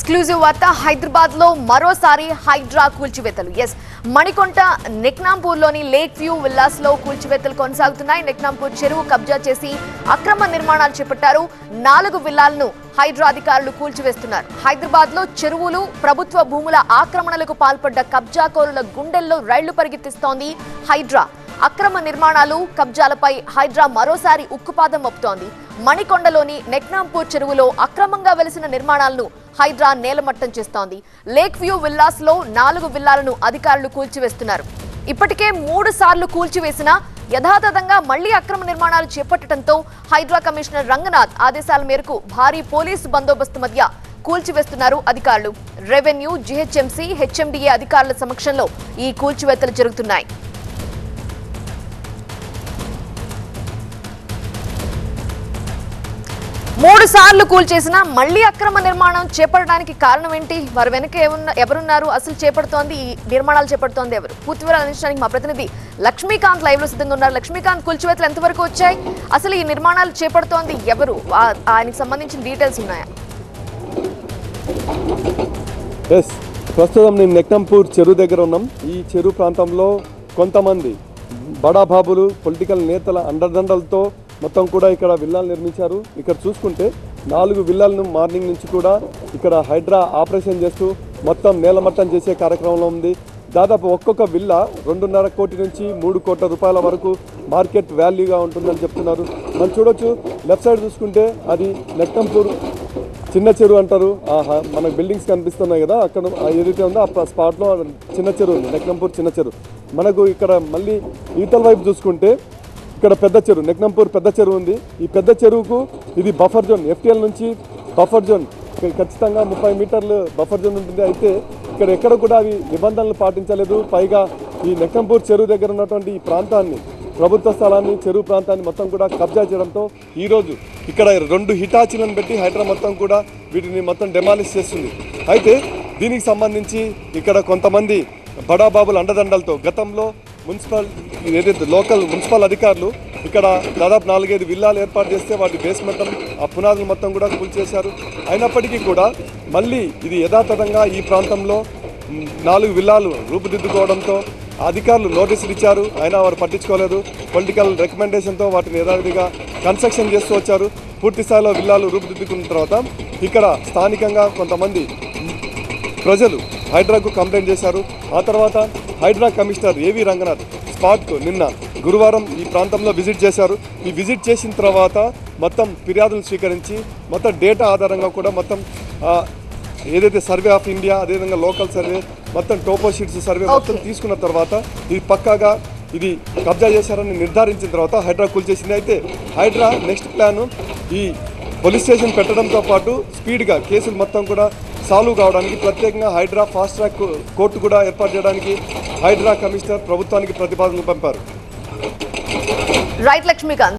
Exclusive వార్త హైదరాబాద్ లో మరోసారి హైడ్రా కూల్చివేతలు. మణికొంట నెక్నాంపూర్లోని లేక్ వ్యూ విల్లాస్ లో కూల్చివేతలు కొనసాగుతున్నాయి. నెక్నాంపూర్ చెరువు కబ్జా చేసి అక్రమ నిర్మాణాలు చేపట్టారు. 4 విల్లాలను హైడ్రా అధికారులు కూల్చివేస్తున్నారు. హైదరాబాద్ లో చెరువులు, ప్రభుత్వ భూముల ఆక్రమణలకు పాల్పడ్డ కబ్జాకోరుల గుండెల్లో రైళ్లు పరిగెత్తిస్తోంది హైడ్రా. అక్రమ నిర్మాణాలు, కబ్జాలపై హైడ్రా మరోసారి ఉక్కుపాదం మోపుతోంది. మణికొండలోని నెక్నాంపూర్ చెరువులో అక్రమంగా వెలిసిన నిర్మాణాలను హైడ్రా నేలమట్టం చేస్తోంది. లేక్ వ్యూ విల్లాస్ లో 4 విల్లాలను అధికారులు కూల్చివేస్తున్నారు. ఇప్పటికే 3 సార్లు కూల్చివేసిన యథాతథంగా మళ్లీ అక్రమ నిర్మాణాలు చేపట్టడంతో హైడ్రా కమిషనర్ రంగనాథ్ ఆదేశాల మేరకు భారీ పోలీసు బందోబస్తు మధ్య కూల్చివేస్తున్నారు అధికారులు. రెవెన్యూ, జీహెచ్ఎంసీ, హెచ్ఎండిఏ అధికారుల సమక్షంలో ఈ కూల్చివేతలు జరుగుతున్నాయి. మూడు సార్లు కూల్చేసినా మళ్లీ అక్రమ నిర్మాణం చేపట్టడానికి కారణం ఏంటి? వారి వెనక ఎవరున్నారు? అసలు చేపడుతోంది ఈ నిర్మాణాలు చేపడుతోంది ఎవరు? పూర్తి వివరాలు అందించడానికి మా ప్రతినిధి లక్ష్మీకాంత్ లైవ్ లో సిద్ధంగా ఉన్నారు. లక్ష్మీకాంత్, కూల్చివేతలు ఎంతవరకు వచ్చాయి? అసలు ఈ నిర్మాణాలు చేపడుతోంది ఎవరు? ఆయనకు సంబంధించిన డీటెయిల్స్ ఉన్నాయా? ప్రస్తుతం నేను నెక్నాంపూర్ చెరువు దగ్గర ఉన్నాం. ఈ చెరువు ప్రాంతంలో కొంతమంది బడాబాబులు, పొలిటికల్ నేతల అండదండలతో మొత్తం కూడా ఇక్కడ విల్లాలు నిర్మించారు. ఇక్కడ చూసుకుంటే 4 విల్లాలను మార్నింగ్ నుంచి కూడా ఇక్కడ హైడ్రా ఆపరేషన్ చేస్తూ మొత్తం నేలమట్టం చేసే కార్యక్రమంలో ఉంది. దాదాపు ఒక్కొక్క విల్లా 2.5 కోటి నుంచి 3 కోట్ల రూపాయల వరకు మార్కెట్ వాల్యూగా ఉంటుందని చెప్తున్నారు. మనం చూడొచ్చు, లెఫ్ట్ సైడ్ చూసుకుంటే అది నెక్నాంపూర్ చిన్న చెరువు అంటారు. మనకు బిల్డింగ్స్ కనిపిస్తున్నాయి కదా, అక్కడ ఏదైతే ఉందో ఆ స్పాట్లో చిన్న చెరువు ఉంది, నెక్నాంపూర్ చిన్న చెరువు. మనకు ఇక్కడ మళ్ళీ ఈతల వైపు చూసుకుంటే ఇక్కడ పెద్ద చెరువు, నెక్నాంపూర్ పెద్ద చెరువు ఉంది. ఈ పెద్ద చెరువుకు ఇది బఫర్ జోన్, ఎఫ్టీఎల్ నుంచి బఫర్ జోన్ ఖచ్చితంగా 30 మీటర్లు బఫర్ జోన్ ఉంటుంది. అయితే ఇక్కడ ఎక్కడ కూడా అవి నిబంధనలు పాటించలేదు. పైగా ఈ నెక్నాంపూర్ చెరువు దగ్గర ఉన్నటువంటి ఈ ప్రాంతాన్ని, ప్రభుత్వ స్థలాన్ని, చెరువు ప్రాంతాన్ని మొత్తం కూడా కబ్జా చేయడంతో ఈరోజు ఇక్కడ 2 హిటాచీలను పెట్టి హైడ్రా మొత్తం కూడా వీటిని మొత్తం డెమాలిష్ చేస్తుంది. అయితే దీనికి సంబంధించి ఇక్కడ కొంతమంది బడాబాబుల అండదండలతో గతంలో ఏదైతే లోకల్ మున్సిపల్ అధికారులు ఇక్కడ దాదాపు 4-5 విల్లాలు ఏర్పాటు చేస్తే వాటి బేస్మెంట్, ఆ పునాదులు మొత్తం కూడా కూల్చేశారు. అయినప్పటికీ కూడా మళ్ళీ ఇది యథాతథంగా ఈ ప్రాంతంలో 4 విల్లాలు రూపుదిద్దుకోవడంతో అధికారులు నోటీసులు ఇచ్చారు. అయినా వారు పట్టించుకోలేదు. పొలిటికల్ రికమెండేషన్తో వాటిని యథావిధిగా కన్స్ట్రక్షన్ చేస్తూ వచ్చారు. పూర్తి స్థాయిలో విల్లాలు రూపుదిద్దుకున్న తర్వాత ఇక్కడ స్థానికంగా కొంతమంది ప్రజలు హైడ్రాకు కంప్లైంట్ చేశారు. ఆ తర్వాత హైడ్రా కమిషనర్ ఏవి రంగనాథ్ స్పాట్కు నిన్న గురువారం ఈ ప్రాంతంలో విజిట్ చేశారు. ఈ విజిట్ చేసిన తర్వాత మొత్తం ఫిర్యాదులు స్వీకరించి మొత్తం డేటా ఆధారంగా కూడా మొత్తం ఏదైతే సర్వే ఆఫ్ ఇండియా, అదేవిధంగా లోకల్ సర్వే, మొత్తం టోపో షీట్స్ సర్వే మొత్తం తీసుకున్న తర్వాత ఇది పక్కాగా ఇది కబ్జా చేశారని నిర్ధారించిన తర్వాత హైడ్రా కూల్చేసింది. అయితే హైడ్రా నెక్స్ట్ ప్లాను ఈ పోలీస్ స్టేషన్ పెట్టడంతో పాటు స్పీడ్గా కేసులు మొత్తం కూడా సాల్వ్ కావడానికి ప్రత్యేకంగా హైడ్రా ఫాస్ట్ ట్రాక్ కోర్టు కూడా ఏర్పాటు చేయడానికి హైడ్రా కమిషనర్ ప్రభుత్వానికి ప్రతిపాదనలు పంపారు. రైట్ లక్ష్మీకాంత్.